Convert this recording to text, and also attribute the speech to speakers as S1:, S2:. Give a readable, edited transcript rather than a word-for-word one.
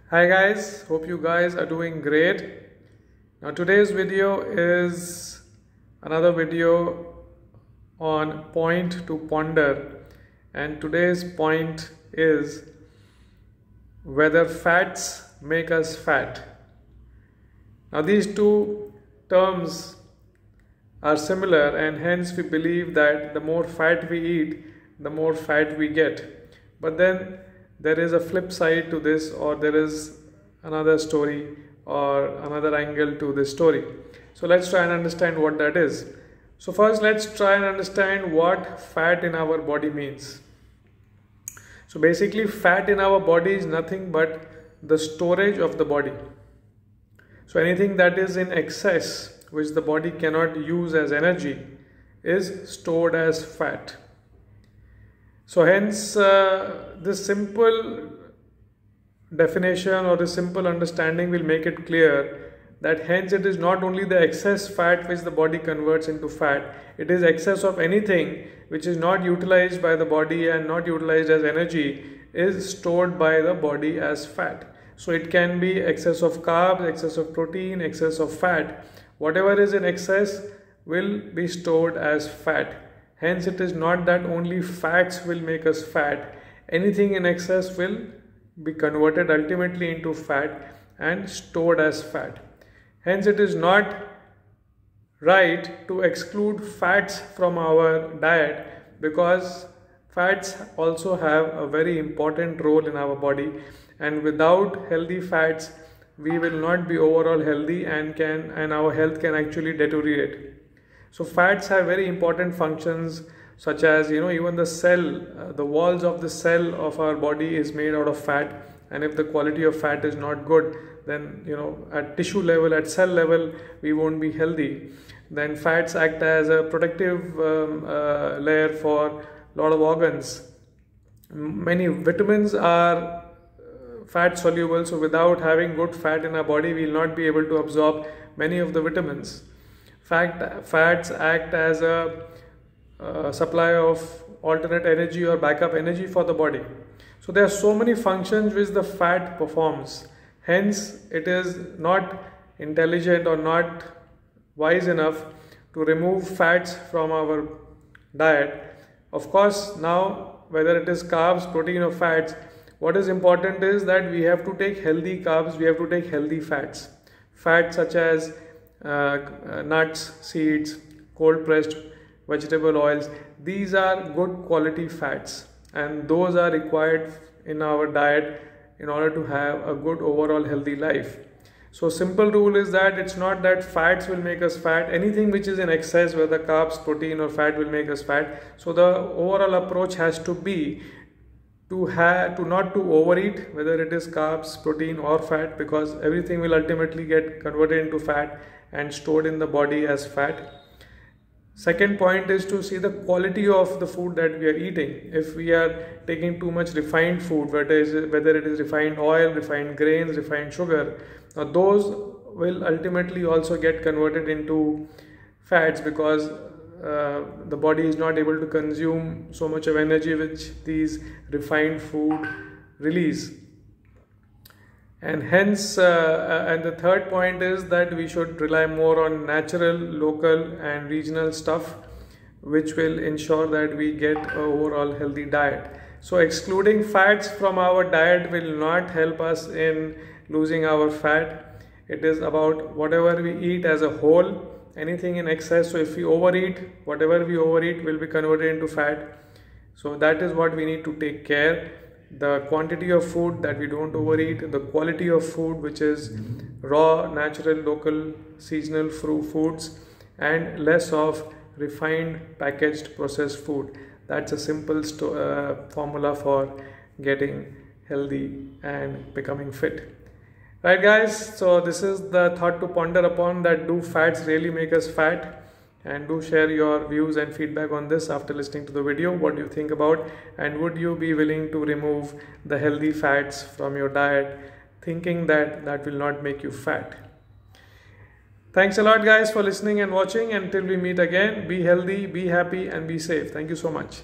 S1: Hi guys, hope you guys are doing great. Now today's video is another video on point to ponder, and today's point is whether fats make us fat. Now these two terms are similar, and hence we believe that the more fat we eat, the more fat we get. But then there is a flip side to this, or there is another story or another angle to this story. So let's try and understand what that is. So first let's try and understand what fat in our body means. So basically fat in our body is nothing but the storage of the body. So anything that is in excess, which the body cannot use as energy, is stored as fat. So hence this simple definition or the simple understanding will make it clear that hence it is not only the excess fat which the body converts into fat, it is excess of anything which is not utilized by the body and not utilized as energy is stored by the body as fat. So it can be excess of carbs, excess of protein, excess of fat. Whatever is in excess will be stored as fat. Hence it is not that only fats will make us fat. Anything in excess will be converted ultimately into fat and stored as fat. Hence it is not right to exclude fats from our diet, because fats also have a very important role in our body, and without healthy fats we will not be overall healthy and our health can actually deteriorate. So fats have very important functions, such as even the cell, the walls of the cell of our body is made out of fat, and if the quality of fat is not good, then at tissue level, at cell level, we won't be healthy. Then fats act as a protective layer for a lot of organs. Many vitamins are fat soluble, so without having good fat in our body, we will not be able to absorb many of the vitamins. Fats act as a supply of alternate energy or backup energy for the body. So there are so many functions which the fat performs. Hence it is not intelligent or not wise enough to remove fats from our diet. Of course, now whether it is carbs, protein or fats, what is important is that we have to take healthy carbs, we have to take healthy fats. Fats such as nuts, seeds, cold pressed vegetable oils, these are good quality fats, and those are required in our diet in order to have a good overall healthy life. So simple rule is that it's not that fats will make us fat. Anything which is in excess, whether carbs, protein or fat, will make us fat. So the overall approach has to be to not to overeat, whether it is carbs, protein or fat, because everything will ultimately get converted into fat and stored in the body as fat. Second point is to see the quality of the food that we are eating. If we are taking too much refined food, whether it is refined oil, refined grains, refined sugar, those will ultimately also get converted into fats, because the body is not able to consume so much of energy which these refined food release. And hence and the third point is that we should rely more on natural, local and regional stuff, which will ensure that we get an overall healthy diet. So excluding fats from our diet will not help us in losing our fat. It is about whatever we eat as a whole. Anything in excess, so if we overeat, whatever we overeat will be converted into fat. So that is what we need to take care. The quantity of food that we don't overeat, the quality of food, which is raw, natural, local, seasonal foods, and less of refined, packaged, processed food. That's a simple formula for getting healthy and becoming fit. Right guys, so this is the thought to ponder upon, that do fats really make us fat? And do share your views and feedback on this after listening to the video. What do you think about, and would you be willing to remove the healthy fats from your diet, thinking that that will not make you fat? Thanks a lot guys for listening and watching. Until we meet again, be healthy, be happy and be safe. Thank you so much.